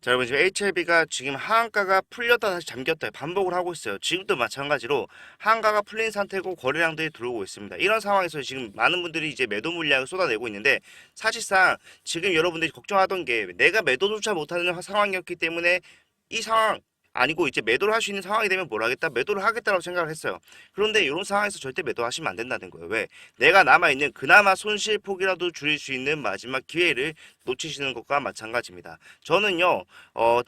자, 여러분 지금 HLB가 지금 하한가가 풀렸다 다시 잠겼다 반복을 하고 있어요. 지금도 마찬가지로 하한가가 풀린 상태고 거래량들이 들어오고 있습니다. 이런 상황에서 지금 많은 분들이 이제 매도 물량을 쏟아내고 있는데 사실상 지금 여러분들이 걱정하던 게 내가 매도조차 못하는 상황이었기 때문에 이 상황 아니고 이제 매도를 할 수 있는 상황이 되면 뭘 하겠다? 매도를 하겠다라고 생각을 했어요. 그런데 이런 상황에서 절대 매도하시면 안 된다는 거예요. 왜? 내가 남아있는 그나마 손실폭이라도 줄일 수 있는 마지막 기회를 놓치시는 것과 마찬가지입니다. 저는요,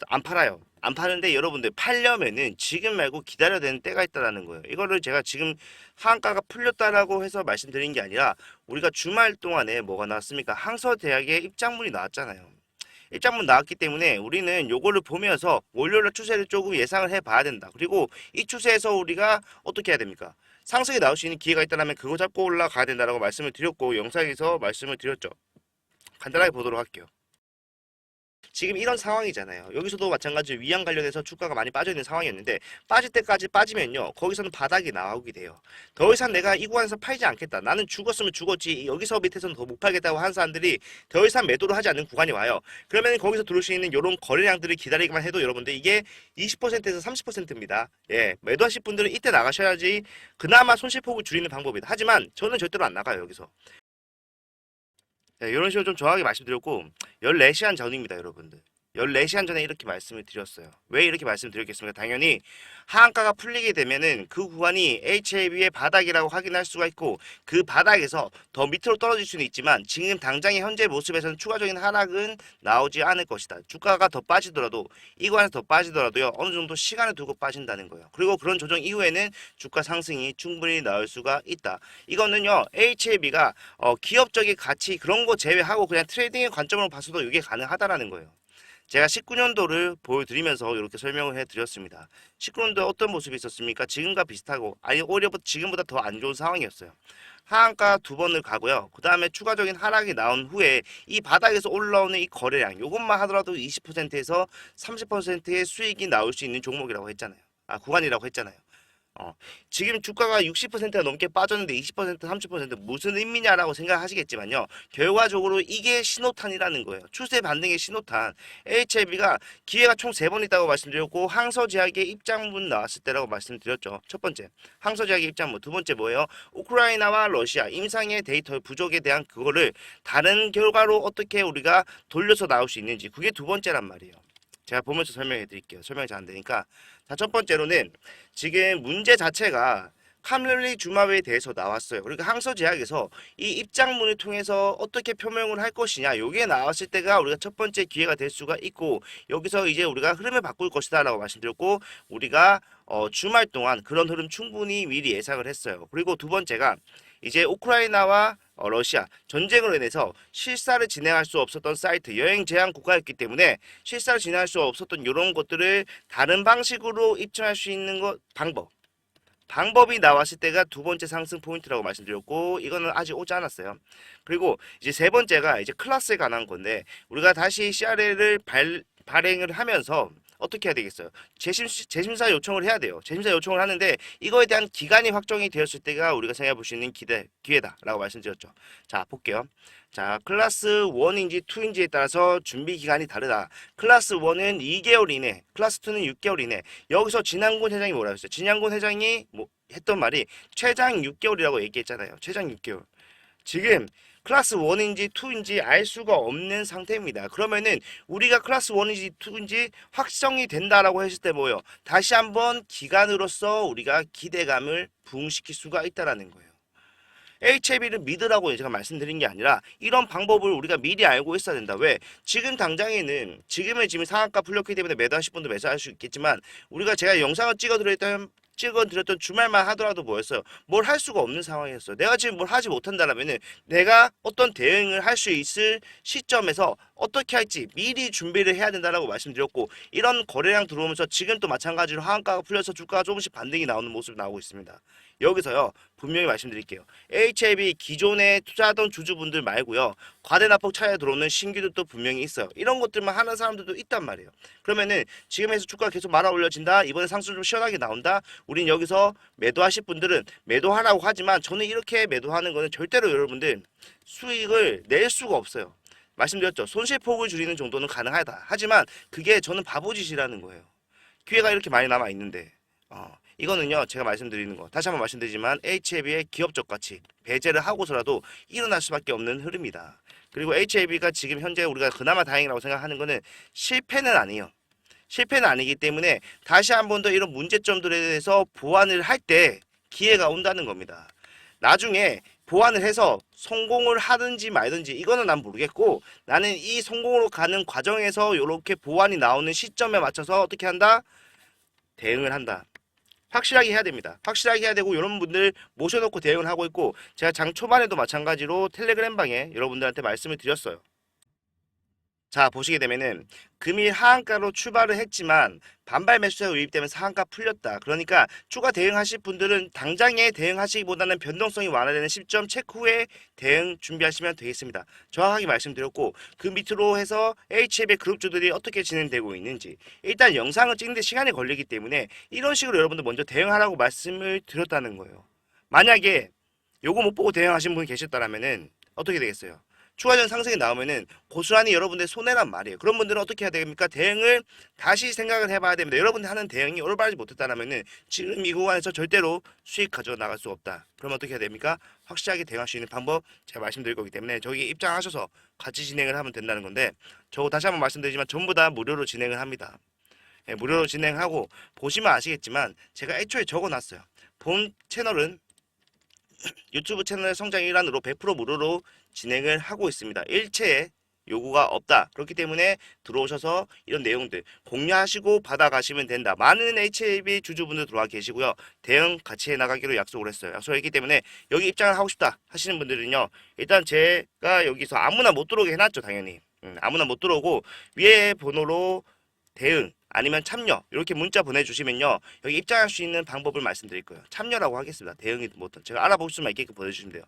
안 팔아요. 안 파는데 여러분들 팔려면은 지금 말고 기다려야 되는 때가 있다라는 거예요. 이거를 제가 지금 하한가가 풀렸다라고 해서 말씀드린 게 아니라 우리가 주말 동안에 뭐가 나왔습니까? 항서대학에 입장문이 나왔잖아요. 입장문 나왔기 때문에 우리는 요거를 보면서 월요일 추세를 조금 예상을 해 봐야 된다. 그리고 이 추세에서 우리가 어떻게 해야 됩니까? 상승이 나올 수 있는 기회가 있다면 그거 잡고 올라가야 된다라고 말씀을 드렸고 영상에서 말씀을 드렸죠. 간단하게 보도록 할게요. 지금 이런 상황이잖아요. 여기서도 마찬가지로 위안 관련해서 주가가 많이 빠져 있는 상황이었는데 빠질 때까지 빠지면요. 거기서는 바닥이 나오게 돼요. 더 이상 내가 이 구간에서 팔지 않겠다. 나는 죽었으면 죽었지. 여기서 밑에서는 더 못 팔겠다고 하는 사람들이 더 이상 매도를 하지 않는 구간이 와요. 그러면 거기서 들어올 수 있는 이런 거래량들을 기다리기만 해도 여러분들 이게 20%에서 30%입니다. 예, 매도하실 분들은 이때 나가셔야지 그나마 손실폭을 줄이는 방법이다. 하지만 저는 절대로 안 나가요. 여기서. 네, 이런 식으로 좀 정확하게 말씀드렸고 14시간 전입니다 여러분들. 14시간 전에 이렇게 말씀을 드렸어요. 왜 이렇게 말씀드렸겠습니까? 당연히 하한가가 풀리게 되면은 그 구간이 HLB의 바닥이라고 확인할 수가 있고 그 바닥에서 더 밑으로 떨어질 수는 있지만 지금 당장의 현재 모습에서는 추가적인 하락은 나오지 않을 것이다. 주가가 더 빠지더라도 이 구간에서 더 빠지더라도요 어느 정도 시간을 두고 빠진다는 거예요. 그리고 그런 조정 이후에는 주가 상승이 충분히 나올 수가 있다. 이거는요 HLB가 기업적인 가치 그런 거 제외하고 그냥 트레이딩의 관점으로 봐서도 이게 가능하다라는 거예요. 제가 19년도를 보여드리면서 이렇게 설명을 해드렸습니다. 19년도에 어떤 모습이 있었습니까? 지금과 비슷하고 아니 오히려 지금보다 더 안 좋은 상황이었어요. 하한가 두 번을 가고요. 그 다음에 추가적인 하락이 나온 후에 이 바닥에서 올라오는 이 거래량 이것만 하더라도 20%에서 30%의 수익이 나올 수 있는 종목이라고 했잖아요. 구간이라고 했잖아요. 지금 주가가 60%가 넘게 빠졌는데 20% 30% 무슨 의미냐라고 생각하시겠지만요. 결과적으로 이게 신호탄이라는 거예요. 추세 반등의 신호탄. HLB가 기회가 총 3번 있다고 말씀드렸고 항서제약의 입장문 나왔을 때라고 말씀드렸죠. 첫 번째, 항서제약의 입장문. 두 번째 뭐예요? 우크라이나와 러시아 임상의 데이터 부족에 대한 그거를 다른 결과로 어떻게 우리가 돌려서 나올 수 있는지 그게 두 번째란 말이에요. 제가 보면서 설명해 드릴게요. 설명이 잘 안 되니까. 자, 첫 번째로는 지금 문제 자체가 카밀리주마브에 대해서 나왔어요. 그러니까 항서제약에서 이 입장문을 통해서 어떻게 표명을 할 것이냐 요게 나왔을 때가 우리가 첫 번째 기회가 될 수가 있고 여기서 이제 우리가 흐름을 바꿀 것이다 라고 말씀드렸고 우리가 주말 동안 그런 흐름 충분히 미리 예상을 했어요. 그리고 두 번째가 이제 우크라이나와 러시아 전쟁으로 인해서 실사를 진행할 수 없었던 사이트 여행 제한 국가였기 때문에 실사를 진행할 수 없었던 이런 것들을 다른 방식으로 입증할 수 있는 방법이 나왔을 때가 두 번째 상승 포인트라고 말씀드렸고 이거는 아직 오지 않았어요. 그리고 이제 세 번째가 이제 클래스에 관한 건데 우리가 다시 CRL을 발행을 하면서 어떻게 해야 되겠어요? 재심사 요청을 해야 돼요. 재심사 요청을 하는데 이거에 대한 기간이 확정이 되었을 때가 우리가 생각해 볼 수 있는 기회다라고 말씀드렸죠. 자, 볼게요. 자, 클래스 1인지 2인지에 따라서 준비 기간이 다르다. 클래스 1은 2개월 이내, 클래스 2는 6개월 이내. 여기서 진양곤 회장이 뭐라고 했어요? 진양곤 회장이 했던 말이 최장 6개월이라고 얘기했잖아요. 최장 6개월. 지금 클래스 1인지 2인지 알 수가 없는 상태입니다. 그러면은 우리가 클래스 1인지 2인지 확정이 된다라고 했을 때 뭐예요? 다시 한번 기간으로서 우리가 기대감을 부응시킬 수가 있다라는 거예요. HLB를 믿으라고 제가 말씀드린 게 아니라 이런 방법을 우리가 미리 알고 있어야 된다. 왜? 지금 당장에는 지금은 지금 상한가 풀렸기 때문에 매도하실 분도 매수할 수 있겠지만 우리가 제가 영상을 찍어드렸던 주말만 하더라도 뭐였어요? 뭘 할 수가 없는 상황이었어요. 내가 지금 뭘 하지 못한다라면은 내가 어떤 대응을 할 수 있을 시점에서 어떻게 할지 미리 준비를 해야 된다라고 말씀드렸고 이런 거래량 들어오면서 지금 또 마찬가지로 하한가가 풀려서 주가가 조금씩 반등이 나오는 모습이 나오고 있습니다. 여기서요 분명히 말씀드릴게요. HLB 기존에 투자하던 주주분들 말고요 과대납폭 차에 들어오는 신규들도 분명히 있어요. 이런 것들만 하는 사람들도 있단 말이에요. 그러면은 지금에서 주가가 계속 말아 올려진다. 이번에 상승 좀 시원하게 나온다. 우린 여기서 매도하실 분들은 매도하라고 하지만 저는 이렇게 매도하는 거는 절대로 여러분들 수익을 낼 수가 없어요. 말씀드렸죠. 손실폭을 줄이는 정도는 가능하다. 하지만 그게 저는 바보짓이라는 거예요. 기회가 이렇게 많이 남아 있는데 이거는요 제가 말씀드리는 거 다시 한번 말씀드리지만 HLB의 기업적 가치 배제를 하고서라도 일어날 수밖에 없는 흐름이다. 그리고 HLB가 지금 현재 우리가 그나마 다행이라고 생각하는 거는 실패는 아니에요. 실패는 아니기 때문에 다시 한 번 더 이런 문제점들에 대해서 보완을 할 때 기회가 온다는 겁니다. 나중에 보완을 해서 성공을 하든지 말든지 이거는 난 모르겠고, 나는 이 성공으로 가는 과정에서 이렇게 보완이 나오는 시점에 맞춰서 어떻게 한다? 대응을 한다. 확실하게 해야 됩니다. 확실하게 해야 되고 이런 분들 모셔놓고 대응을 하고 있고, 제가 장 초반에도 마찬가지로 텔레그램 방에 여러분들한테 말씀을 드렸어요. 자, 보시게 되면은 금일 하한가로 출발을 했지만 반발 매수세가 유입되면서 하한가 풀렸다. 그러니까 추가 대응하실 분들은 당장에 대응하시기보다는 변동성이 완화되는 시점 체크 후에 대응 준비하시면 되겠습니다. 정확하게 말씀드렸고, 그 밑으로 해서 HLB 그룹주들이 어떻게 진행되고 있는지, 일단 영상을 찍는데 시간이 걸리기 때문에 이런 식으로 여러분들 먼저 대응하라고 말씀을 드렸다는 거예요. 만약에 요거 못 보고 대응하신 분이 계셨다면은 어떻게 되겠어요? 추가적인 상승이 나오면은 고스란히 여러분들 손해란 말이에요. 그런 분들은 어떻게 해야 됩니까? 대응을 다시 생각을 해봐야 됩니다. 여러분들 하는 대응이 올바르지 못했다라면은 지금 이 구간에서 절대로 수익 가져 나갈 수 없다. 그럼 어떻게 해야 됩니까? 확실하게 대응할 수 있는 방법 제가 말씀드릴 거기 때문에 저기 입장하셔서 같이 진행을 하면 된다는 건데, 저 다시 한번 말씀드리지만 전부 다 무료로 진행을 합니다. 예, 무료로 진행하고 보시면 아시겠지만 제가 애초에 적어놨어요. 본 채널은 유튜브 채널의 성장 일환으로 100% 무료로 진행을 하고 있습니다. 일체의 요구가 없다. 그렇기 때문에 들어오셔서 이런 내용들 공유하시고 받아가시면 된다. 많은 HLB 주주분들 들어와 계시고요. 대응 같이 해나가기로 약속을 했어요. 약속을 했기 때문에 여기 입장을 하고 싶다 하시는 분들은요, 일단 제가 여기서 아무나 못 들어오게 해놨죠. 당연히 아무나 못 들어오고 위에 번호로 대응 아니면 참여 이렇게 문자 보내주시면요, 여기 입장할 수 있는 방법을 말씀드릴 거예요. 참여라고 하겠습니다. 대응이 뭐 제가 알아볼 수만 있게끔 보내주시면 돼요.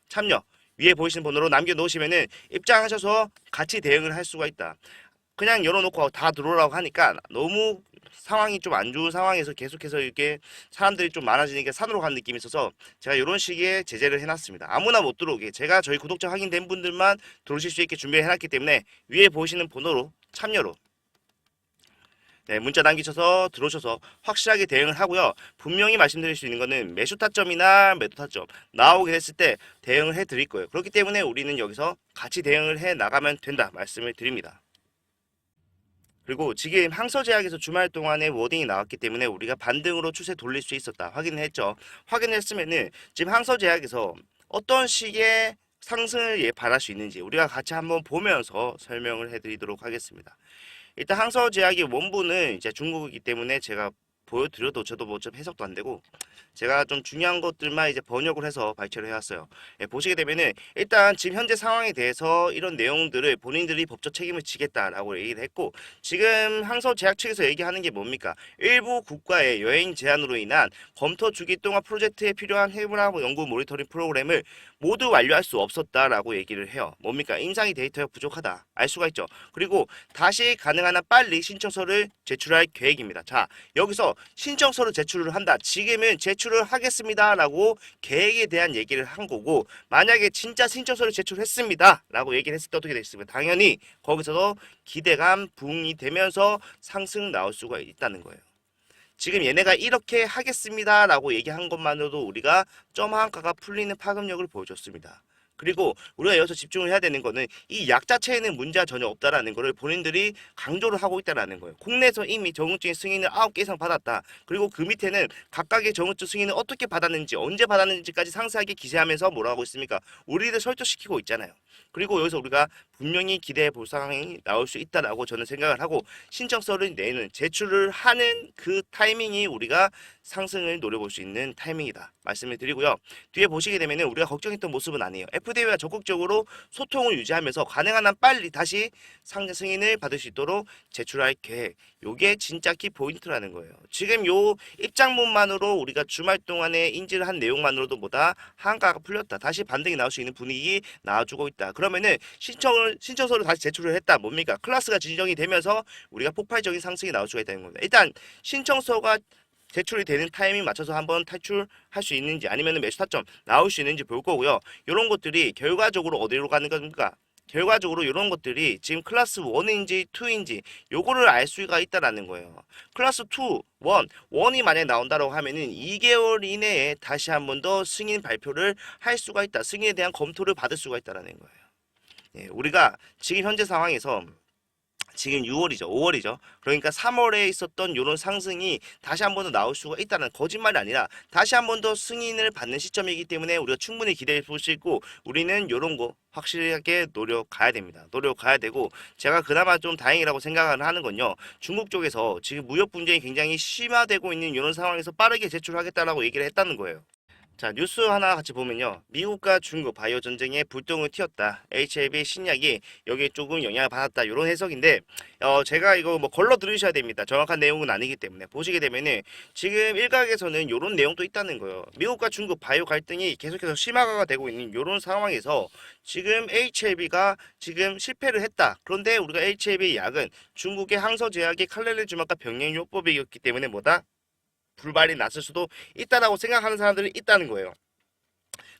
참여 위에 보이시는 번호로 남겨놓으시면은 입장하셔서 같이 대응을 할 수가 있다. 그냥 열어놓고 다 들어오라고 하니까 너무 상황이 좀 안 좋은 상황에서 계속해서 이렇게 사람들이 좀 많아지니까 산으로 가는 느낌이 있어서 제가 이런 식의 제재를 해놨습니다. 아무나 못 들어오게, 제가 저희 구독자 확인된 분들만 들어오실 수 있게 준비해놨기 때문에 위에 보이시는 번호로 참여로 네, 문자 남기셔서 들어오셔서 확실하게 대응을 하고요. 분명히 말씀드릴 수 있는 거는 매수 타점이나 매도 타점 나오게 됐을 때 대응을 해 드릴 거예요. 그렇기 때문에 우리는 여기서 같이 대응을 해 나가면 된다 말씀을 드립니다. 그리고 지금 항서제약에서 주말 동안에 워딩이 나왔기 때문에 우리가 반등으로 추세 돌릴 수 있었다 확인을 했죠. 확인을 했으면은 지금 항서제약에서 어떤 식의 상승을 바랄 수 있는지 우리가 같이 한번 보면서 설명을 해드리도록 하겠습니다. 일단 항서제약의 원부는 이제 중국이기 때문에 제가 보여드려도 저도 뭐 좀 해석도 안 되고, 제가 좀 중요한 것들만 이제 번역을 해서 발췌를 해왔어요. 예, 보시게 되면은 일단 지금 현재 상황에 대해서 이런 내용들을 본인들이 법적 책임을 지겠다라고 얘기를 했고, 지금 항서제약 측에서 얘기하는 게 뭡니까? 일부 국가의 여행 제한으로 인한 검토 주기 동안 프로젝트에 필요한 해부나 연구 모니터링 프로그램을 모두 완료할 수 없었다라고 얘기를 해요. 뭡니까? 임상이 데이터가 부족하다. 알 수가 있죠. 그리고 다시 가능한 한 빨리 신청서를 제출할 계획입니다. 자, 여기서 신청서를 제출을 한다. 지금은 제출을 하겠습니다라고 계획에 대한 얘기를 한 거고, 만약에 진짜 신청서를 제출했습니다라고 얘기를 했을 때 어떻게 되겠습니까? 당연히 거기서도 기대감 부응이 되면서 상승 나올 수가 있다는 거예요. 지금 얘네가 이렇게 하겠습니다라고 얘기한 것만으로도 우리가 점 한가가 풀리는 파급력을 보여줬습니다. 그리고 우리가 여기서 집중을 해야 되는 거는 이 약 자체에는 문제가 전혀 없다라는 거를 본인들이 강조를 하고 있다라는 거예요. 국내에서 이미 정후증의 승인을 9개 이상 받았다. 그리고 그 밑에는 각각의 정후증 승인을 어떻게 받았는지, 언제 받았는지까지 상세하게 기재하면서 뭐라고 하고 있습니까? 우리를 설득시키고 있잖아요. 그리고 여기서 우리가 분명히 기대해 볼 상황이 나올 수 있다라고 저는 생각을 하고, 신청서를 내는 제출을 하는 그 타이밍이 우리가 상승을 노려볼 수 있는 타이밍이다 말씀을 드리고요. 뒤에 보시게 되면은 우리가 걱정했던 모습은 아니에요. FDA와 적극적으로 소통을 유지하면서 가능한 한 빨리 다시 상장 승인을 받을 수 있도록 제출할 계획, 요게 진짜 키 포인트라는 거예요. 지금 요 입장문만으로 우리가 주말 동안에 인지를 한 내용만으로도 뭐다 한가가 풀렸다, 다시 반등이 나올 수 있는 분위기 나와주고 있다. 그러면은 신청서를 다시 제출을 했다. 뭡니까? 클래스가 진정이 되면서 우리가 폭발적인 상승이 나올 수가 있다는 겁니다. 일단 신청서가 제출이 되는 타이밍 맞춰서 한번 탈출할 수 있는지, 아니면 매수 타점 나올 수 있는지 볼 거고요. 이런 것들이 결과적으로 어디로 가는 겁니까? 결과적으로 이런 것들이 지금 클래스 1인지 2인지 요거를 알 수가 있다라는 거예요. 클래스 2, 1이 만약에 나온다고 하면은 2개월 이내에 다시 한 번 더 승인 발표를 할 수가 있다. 승인에 대한 검토를 받을 수가 있다라는 거예요. 예, 우리가 지금 현재 상황에서 지금 6월이죠. 5월이죠. 그러니까 3월에 있었던 이런 상승이 다시 한 번 더 나올 수가 있다는 거짓말이 아니라 다시 한 번 더 승인을 받는 시점이기 때문에 우리가 충분히 기대해 볼 수 있고 우리는 이런 거 확실하게 노력가야 됩니다. 노력가야 되고 제가 그나마 좀 다행이라고 생각을 하는 건요. 중국 쪽에서 지금 무역 분쟁이 굉장히 심화되고 있는 이런 상황에서 빠르게 제출하겠다라고 얘기를 했다는 거예요. 자, 뉴스 하나 같이 보면요. 미국과 중국 바이오 전쟁에 불똥을 튀었다. HIV 신약이 여기에 조금 영향을 받았다. 이런 해석인데, 제가 이거 뭐 걸러 들으셔야 됩니다. 정확한 내용은 아니기 때문에. 보시게 되면은 지금 일각에서는 이런 내용도 있다는 거예요. 미국과 중국 바이오 갈등이 계속해서 심화가 되고 있는 이런 상황에서 지금 HIV가 지금 실패를 했다. 그런데 우리가 HIV 약은 중국의 항서 제약이 칼렐리 주막과 병행요법이었기 때문에 뭐다? 불발이 났을 수도 있다라고 생각하는 사람들이 있다는 거예요.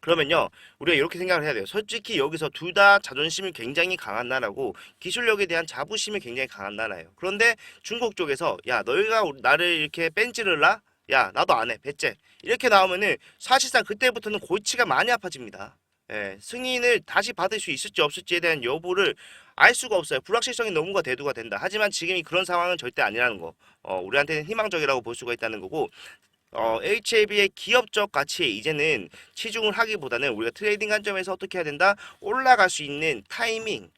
그러면요, 우리가 이렇게 생각을 해야 돼요. 솔직히 여기서 둘 다 자존심이 굉장히 강한 나라고 기술력에 대한 자부심이 굉장히 강한 나라예요. 그런데 중국 쪽에서 야, 너희가 나를 이렇게 뺀찌를라? 야, 나도 안 해. 배째. 이렇게 나오면은 사실상 그때부터는 골치가 많이 아파집니다. 예, 승인을 다시 받을 수 있을지 없을지에 대한 여부를 알 수가 없어요. 불확실성이 너무가 대두가 된다. 하지만 지금이 그런 상황은 절대 아니라는 거. 우리한테는 희망적이라고 볼 수가 있다는 거고, HAB의 기업적 가치에 이제는 치중을 하기보다는 우리가 트레이딩 관점에서 어떻게 해야 된다? 올라갈 수 있는 타이밍,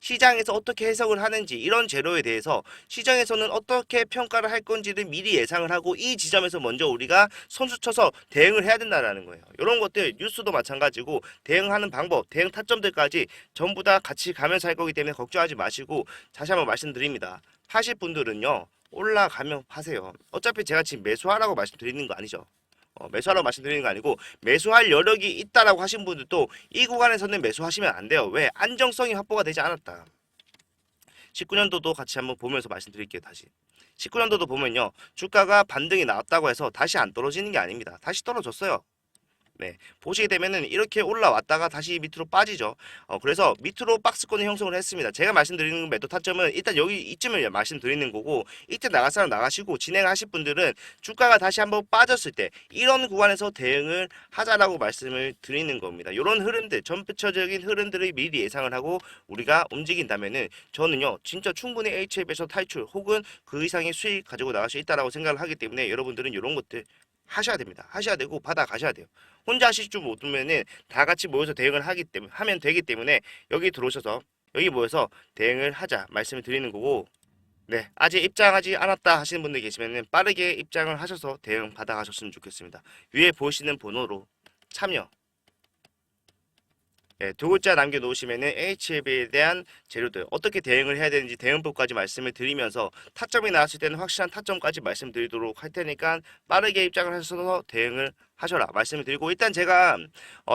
시장에서 어떻게 해석을 하는지 이런 재료에 대해서 시장에서는 어떻게 평가를 할 건지를 미리 예상을 하고 이 지점에서 먼저 우리가 선수 쳐서 대응을 해야 된다는 거예요. 이런 것들 뉴스도 마찬가지고 대응하는 방법, 대응 타점들까지 전부 다 같이 가면서 할 거기 때문에 걱정하지 마시고 다시 한번 말씀드립니다. 하실 분들은요. 올라가면 하세요. 어차피 제가 지금 매수하라고 말씀드리는 거 아니죠. 매수하라고 말씀드리는 거 아니고 매수할 여력이 있다라고 하신 분들도 이 구간에서는 매수하시면 안 돼요. 왜? 안정성이 확보가 되지 않았다. 19년도도 같이 한번 보면서 말씀드릴게요. 다시. 19년도도 보면요. 주가가 반등이 나왔다고 해서 다시 안 떨어지는 게 아닙니다. 다시 떨어졌어요. 네, 보시게 되면은 이렇게 올라왔다가 다시 밑으로 빠지죠. 그래서 밑으로 박스권을 형성을 했습니다. 제가 말씀드리는 매도 타점은 일단 여기 이쯤을 말씀드리는 거고 이때 나갈 사람 나가시고 진행하실 분들은 주가가 다시 한번 빠졌을 때 이런 구간에서 대응을 하자라고 말씀을 드리는 겁니다. 이런 흐름들, 전체적인 흐름들을 미리 예상을 하고 우리가 움직인다면은 저는요 진짜 충분히 HF에서 탈출 혹은 그 이상의 수익 가지고 나갈 수 있다라고 생각을 하기 때문에 여러분들은 이런 것들 하셔야 됩니다. 하셔야 되고 받아가셔야 돼요. 혼자 하실 줄 모르면은 다 같이 모여서 대응을 하면 되기 때문에 여기 들어오셔서 여기 모여서 대응을 하자 말씀을 드리는 거고 네 아직 입장하지 않았다 하시는 분들 계시면은 빠르게 입장을 하셔서 대응 받아가셨으면 좋겠습니다. 위에 보시는 번호로 참여 네, 두 글자 남겨놓으시면은 HLB에 대한 재료들 어떻게 대응을 해야 되는지 대응법까지 말씀을 드리면서 타점이 나왔을 때는 확실한 타점까지 말씀드리도록 할 테니까 빠르게 입장을 하셔서 대응을 하셔라 말씀을 드리고 일단 제가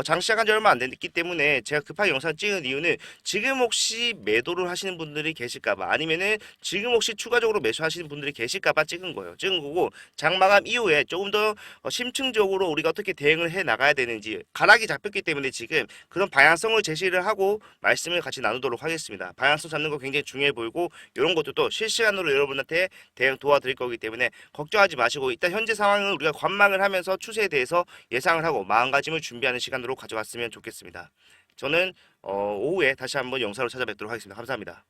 장 시작한 지 얼마 안 됐기 때문에 제가 급하게 영상 찍은 이유는 지금 혹시 매도를 하시는 분들이 계실까봐 아니면은 지금 혹시 추가적으로 매수하시는 분들이 계실까봐 찍은 거예요. 찍은 거고 장 마감 이후에 조금 더 심층적으로 우리가 어떻게 대응을 해 나가야 되는지 가락이 잡혔기 때문에 지금 그런 방향성을 제시를 하고 말씀을 같이 나누도록 하겠습니다. 방향성 잡는 거 굉장히 중요해 보이고 이런 것도 실시간으로 여러분한테 대응 도와드릴 거기 때문에 걱정하지 마시고 일단 현재 상황은 우리가 관망을 하면서 추세에 대해서 예상을 하고 마음가짐을 준비하는 시간으로 가져갔으면 좋겠습니다. 저는 오후에 다시 한번 영상으로 찾아뵙도록 하겠습니다. 감사합니다.